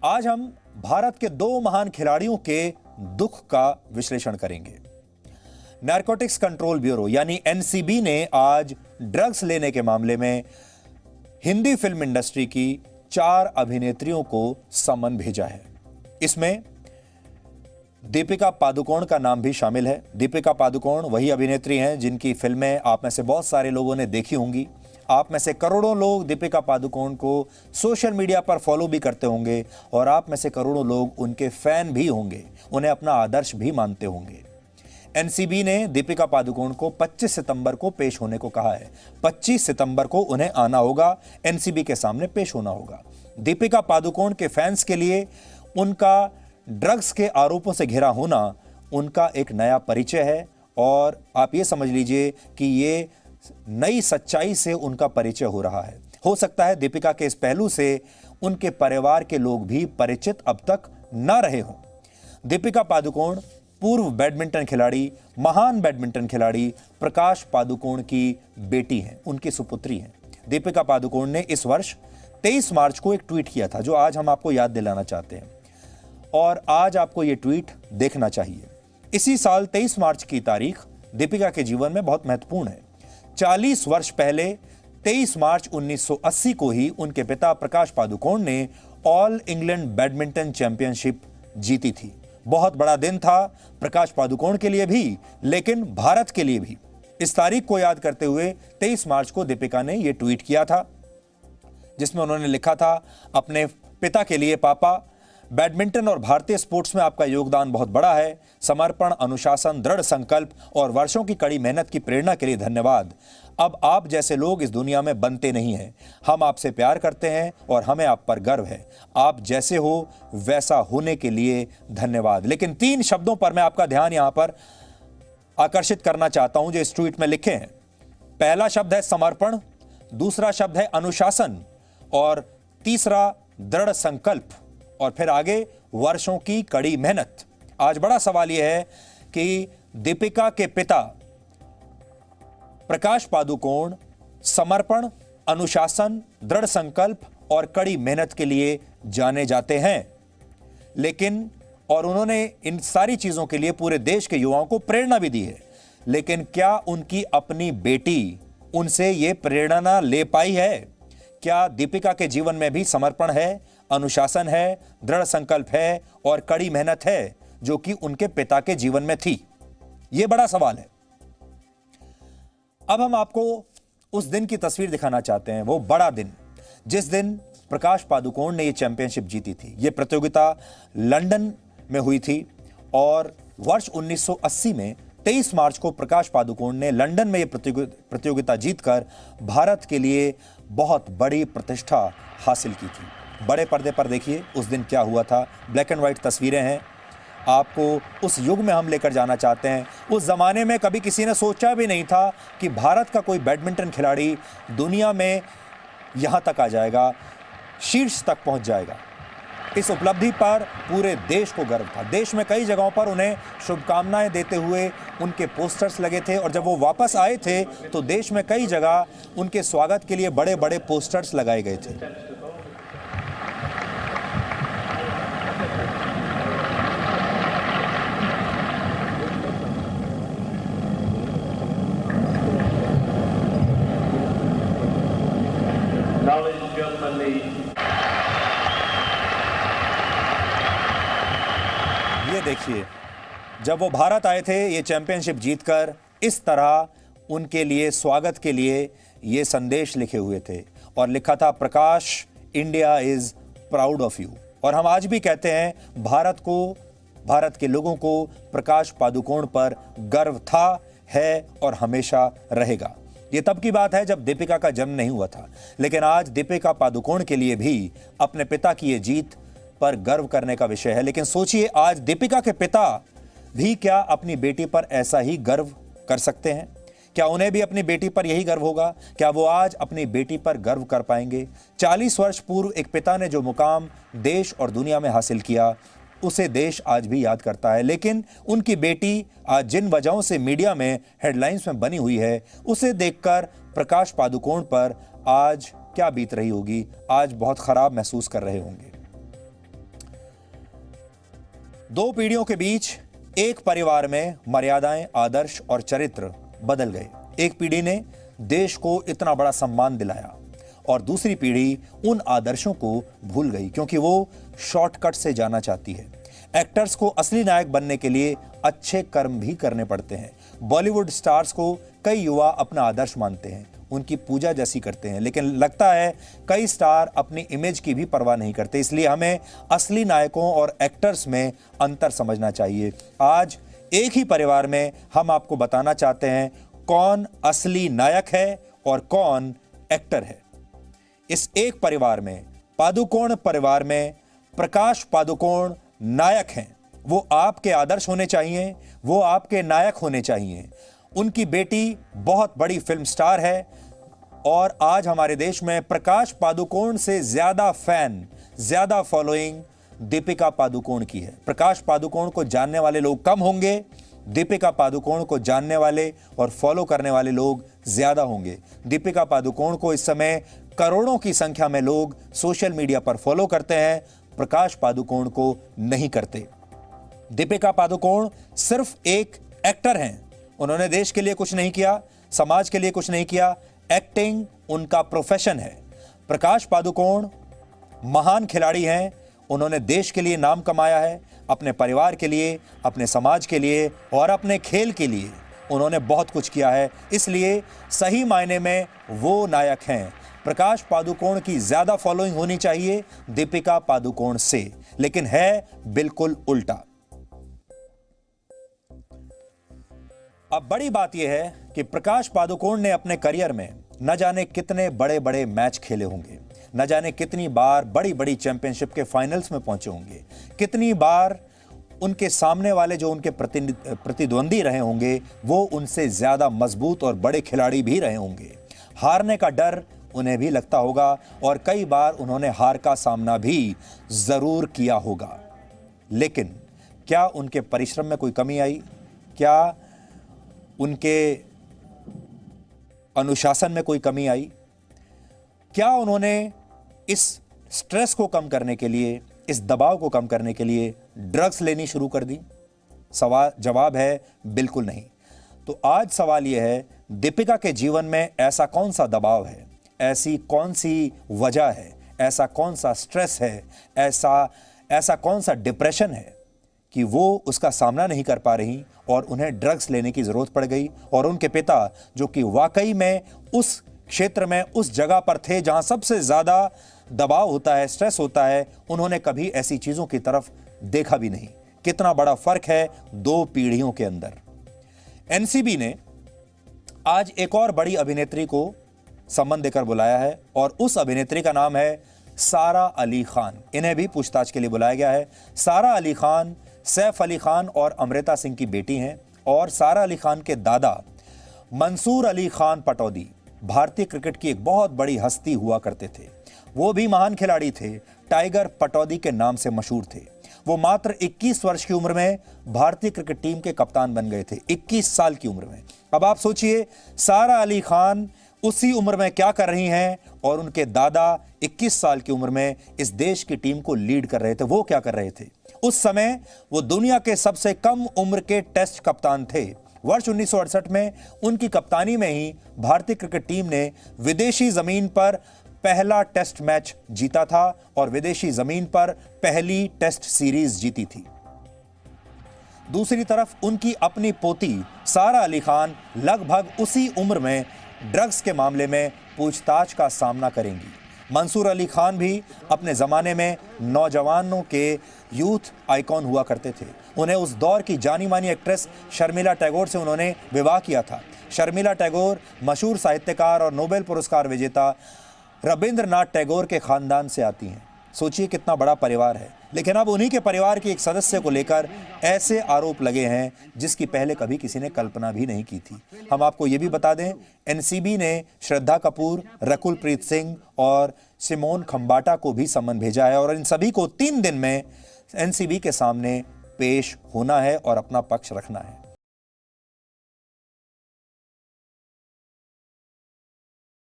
आज हम भारत के दो महान खिलाड़ियों के दुख का विश्लेषण करेंगे। नारकोटिक्स कंट्रोल ब्यूरो यानी एनसीबी ने आज ड्रग्स लेने के मामले में हिंदी फिल्म इंडस्ट्री की 4 अभिनेत्रियों को समन भेजा है। इसमें दीपिका पादुकोण का नाम भी शामिल है। दीपिका पादुकोण वही अभिनेत्री हैं जिनकी फिल्में आप में से बहुत सारे लोगों ने देखी होंगी। आप में से करोड़ों लोग दीपिका पादुकोण को सोशल मीडिया पर फॉलो भी करते होंगे और आप में से करोड़ों लोग उनके फैन भी होंगे, उन्हें अपना आदर्श भी मानते होंगे। एनसीबी ने दीपिका पादुकोण को 25 सितंबर को पेश होने को कहा है। 25 सितंबर को उन्हें आना होगा, एनसीबी के सामने पेश होना होगा। दीपिका पादुकोण के फैंस के लिए उनका ड्रग्स के आरोपों से घिरा होना उनका एक नया परिचय है और आप ये समझ लीजिए कि ये नई सच्चाई से उनका परिचय हो रहा है। हो सकता है दीपिका के इस पहलू से उनके परिवार के लोग भी परिचित अब तक न रहे हों। दीपिका पादुकोण पूर्व बैडमिंटन खिलाड़ी, महान बैडमिंटन खिलाड़ी प्रकाश पादुकोण की बेटी हैं, उनकी सुपुत्री हैं। दीपिका पादुकोण ने इस वर्ष 23 मार्च को एक ट्वीट किया था जो आज हम आपको याद दिलाना चाहते हैं और आज आपको यह ट्वीट देखना चाहिए। इसी साल 23 मार्च की तारीख दीपिका के जीवन में बहुत महत्वपूर्ण है। 40 वर्ष पहले 23 मार्च 1980 को ही उनके पिता प्रकाश पादुकोण ने ऑल इंग्लैंड बैडमिंटन चैंपियनशिप जीती थी। बहुत बड़ा दिन था प्रकाश पादुकोण के लिए भी, लेकिन भारत के लिए भी। इस तारीख को याद करते हुए 23 मार्च को दीपिका ने यह ट्वीट किया था जिसमें उन्होंने लिखा था, अपने पिता के लिए पापा, बैडमिंटन और भारतीय स्पोर्ट्स में आपका योगदान बहुत बड़ा है। समर्पण, अनुशासन, दृढ़ संकल्प और वर्षों की कड़ी मेहनत की प्रेरणा के लिए धन्यवाद। अब आप जैसे लोग इस दुनिया में बनते नहीं हैं। हम आपसे प्यार करते हैं और हमें आप पर गर्व है। आप जैसे हो वैसा होने के लिए धन्यवाद। लेकिन 3 शब्दों पर मैं आपका ध्यान यहां पर आकर्षित करना चाहता हूं जो इस ट्वीट में लिखे हैं। पहला शब्द है समर्पण, दूसरा शब्द है अनुशासन और तीसरा दृढ़ संकल्प और फिर आगे वर्षों की कड़ी मेहनत। आज बड़ा सवाल यह है कि दीपिका के पिता प्रकाश पादुकोण समर्पण, अनुशासन, दृढ़ संकल्प और कड़ी मेहनत के लिए जाने जाते हैं, लेकिन और उन्होंने इन सारी चीजों के लिए पूरे देश के युवाओं को प्रेरणा भी दी है। लेकिन क्या उनकी अपनी बेटी उनसे यह प्रेरणा ले पाई है? क्या दीपिका के जीवन में भी समर्पण है, अनुशासन है, दृढ़ संकल्प है और कड़ी मेहनत है जो कि उनके पिता के जीवन में थी? यह बड़ा सवाल है। अब हम आपको उस दिन की तस्वीर दिखाना चाहते हैं, वो बड़ा दिन जिस दिन प्रकाश पादुकोण ने यह चैंपियनशिप जीती थी। यह प्रतियोगिता लंदन में हुई थी और वर्ष 1980 में 23 मार्च को प्रकाश पादुकोण ने लंदन में यह प्रतियोगिता जीतकर भारत के लिए बहुत बड़ी प्रतिष्ठा हासिल की थी। बड़े पर्दे पर देखिए उस दिन क्या हुआ था। ब्लैक एंड व्हाइट तस्वीरें हैं। आपको उस युग में हम लेकर जाना चाहते हैं। उस जमाने में कभी किसी ने सोचा भी नहीं था कि भारत का कोई बैडमिंटन खिलाड़ी दुनिया में यहां तक आ जाएगा, शीर्ष तक पहुंच जाएगा। इस उपलब्धि पर पूरे देश को गर्व था। देश में कई जगहों पर उन्हें शुभकामनाएं देते हुए उनके पोस्टर्स लगे थे और जब वो वापस आए थे तो देश में कई जगह उनके स्वागत के लिए बड़े बड़े पोस्टर्स लगाए गए थे। ये देखिए, जब वो भारत आए थे ये चैंपियनशिप जीतकर, इस तरह उनके लिए स्वागत के लिए ये संदेश लिखे हुए थे और लिखा था, Prakash, India is proud of you. और हम आज भी कहते हैं भारत के लोगों को प्रकाश पादुकोण पर गर्व था, है और हमेशा रहेगा। ये तब की बात है जब दीपिका का जन्म नहीं हुआ था, लेकिन आज दीपिका पादुकोण के लिए भी अपने पिता की ये जीत पर गर्व करने का विषय है। लेकिन सोचिए, आज दीपिका के पिता भी क्या अपनी बेटी पर ऐसा ही गर्व कर सकते हैं? क्या उन्हें भी अपनी बेटी पर यही गर्व होगा? क्या वो आज अपनी बेटी पर गर्व कर पाएंगे? 40 वर्ष पूर्व एक पिता ने जो मुकाम देश और दुनिया में हासिल किया, उसे देश आज भी याद करता है। लेकिन उनकी बेटी आज जिन वजहों से मीडिया में हेडलाइंस में बनी हुई है, उसे देखकर प्रकाश पादुकोण पर आज क्या बीत रही होगी? आज बहुत खराब महसूस कर रहे होंगे। दो पीढ़ियों के बीच एक परिवार में मर्यादाएं, आदर्श और चरित्र बदल गए। एक पीढ़ी ने देश को इतना बड़ा सम्मान दिलाया और दूसरी पीढ़ी उन आदर्शों को भूल गई, क्योंकि वो शॉर्टकट से जाना चाहती है। एक्टर्स को असली नायक बनने के लिए अच्छे कर्म भी करने पड़ते हैं। बॉलीवुड स्टार्स को कई युवा अपना आदर्श मानते हैं, उनकी पूजा जैसी करते हैं, लेकिन लगता है कई स्टार अपनी इमेज की भी परवाह नहीं करते। इसलिए हमें असली नायकों और एक्टर्स में अंतर समझना चाहिए। आज एक ही परिवार में हम आपको बताना चाहते हैं कौन असली नायक है और कौन एक्टर है। इस एक परिवार में, पादुकोण परिवार में, प्रकाश पादुकोण नायक हैं। वो आपके आदर्श होने चाहिए, वो आपके नायक होने चाहिए। उनकी बेटी बहुत बड़ी फिल्म स्टार है और आज हमारे देश में प्रकाश पादुकोण से ज्यादा फैन, ज्यादा फॉलोइंग दीपिका पादुकोण की है। प्रकाश पादुकोण को जानने वाले लोग कम होंगे, दीपिका पादुकोण को जानने वाले और फॉलो करने वाले लोग ज्यादा होंगे। दीपिका पादुकोण को इस समय करोड़ों की संख्या में लोग सोशल मीडिया पर फॉलो करते हैं, प्रकाश पादुकोण को नहीं करते। दीपिका पादुकोण सिर्फ एक एक्टर हैं। उन्होंने देश के लिए कुछ नहीं किया, समाज के लिए कुछ नहीं किया। एक्टिंग उनका प्रोफेशन है। प्रकाश पादुकोण महान खिलाड़ी हैं। उन्होंने देश के लिए नाम कमाया है, अपने परिवार के लिए, अपने समाज के लिए और अपने खेल के लिए उन्होंने बहुत कुछ किया है। इसलिए सही मायने में वो नायक हैं। प्रकाश पादुकोण की ज्यादा फॉलोइंग होनी चाहिए दीपिका पादुकोण से, लेकिन है बिल्कुल उल्टा। अब बड़ी बात यह है कि प्रकाश पादुकोण ने अपने करियर में न जाने कितने बड़े बड़े मैच खेले होंगे, न जाने कितनी बार बड़ी बड़ी चैंपियनशिप के फाइनल्स में पहुंचे होंगे, कितनी बार उनके सामने वाले जो उनके प्रतिद्वंदी रहे होंगे वो उनसे ज्यादा मजबूत और बड़े खिलाड़ी भी रहे होंगे। हारने का डर उन्हें भी लगता होगा और कई बार उन्होंने हार का सामना भी जरूर किया होगा। लेकिन क्या उनके परिश्रम में कोई कमी आई? क्या उनके अनुशासन में कोई कमी आई? क्या उन्होंने इस स्ट्रेस को कम करने के लिए, इस दबाव को कम करने के लिए ड्रग्स लेनी शुरू कर दी? जवाब है बिल्कुल नहीं। तो आज सवाल यह है, दीपिका के जीवन में ऐसा कौन सा दबाव है, ऐसी कौन सी वजह है, ऐसा कौन सा स्ट्रेस है, ऐसा कौन सा डिप्रेशन है कि वो उसका सामना नहीं कर पा रही और उन्हें ड्रग्स लेने की जरूरत पड़ गई। और उनके पिता, जो कि वाकई में उस क्षेत्र में, उस जगह पर थे जहां सबसे ज्यादा दबाव होता है, स्ट्रेस होता है, उन्होंने कभी ऐसी चीजों की तरफ देखा भी नहीं। कितना बड़ा फर्क है दो पीढ़ियों के अंदर। एनसीबी ने आज एक और बड़ी अभिनेत्री को सम्मान देकर बुलाया है और उस अभिनेत्री का नाम है सारा अली खान। इन्हें भी पूछताछ के लिए बुलाया गया है। सारा अली खान सैफ अली खान और अमृता सिंह की बेटी हैं और सारा अली खान के दादा मंसूर अली खान पटौदी भारतीय क्रिकेट की एक बहुत बड़ी हस्ती हुआ करते थे। वो भी महान खिलाड़ी थे, टाइगर पटौदी के नाम से मशहूर थे। वो मात्र 21 वर्ष की उम्र में भारतीय क्रिकेट टीम के कप्तान बन गए थे, 21 साल की उम्र में। अब आप सोचिए, सारा अली खान उसी उम्र में क्या कर रही हैं और उनके दादा 21 साल की उम्र में इस देश की टीम को लीड कर रहे थे। वो क्या कर रहे थे? उस समय वो दुनिया के सबसे कम उम्र के टेस्ट कप्तान थे। वर्ष 1968 में उनकी कप्तानी में ही भारतीय क्रिकेट टीम ने विदेशी जमीन पर पहला टेस्ट मैच जीता था और विदेशी जमीन पर पहली टेस्ट सीरीज जीती थी। दूसरी तरफ उनकी अपनी पोती सारा अली खान लगभग उसी उम्र में ड्रग्स के मामले में पूछताछ का सामना करेंगी। मंसूर अली खान भी अपने ज़माने में नौजवानों के यूथ आइकॉन हुआ करते थे। उन्हें उस दौर की जानी मानी एक्ट्रेस शर्मिला टैगोर से उन्होंने विवाह किया था। शर्मिला टैगोर मशहूर साहित्यकार और नोबेल पुरस्कार विजेता रविंद्रनाथ टैगोर के खानदान से आती हैं। सोचिए कितना बड़ा परिवार है। लेकिन अब उन्हीं के परिवार के एक सदस्य को लेकर ऐसे आरोप लगे हैं जिसकी पहले कभी किसी ने कल्पना भी नहीं की थी। हम आपको ये भी बता दें, एनसीबी ने श्रद्धा कपूर, रकुल प्रीत सिंह और सिमोन खंबाटा को भी सम्मन भेजा है और इन सभी को 3 दिन में एनसीबी के सामने पेश होना है और अपना पक्ष रखना है।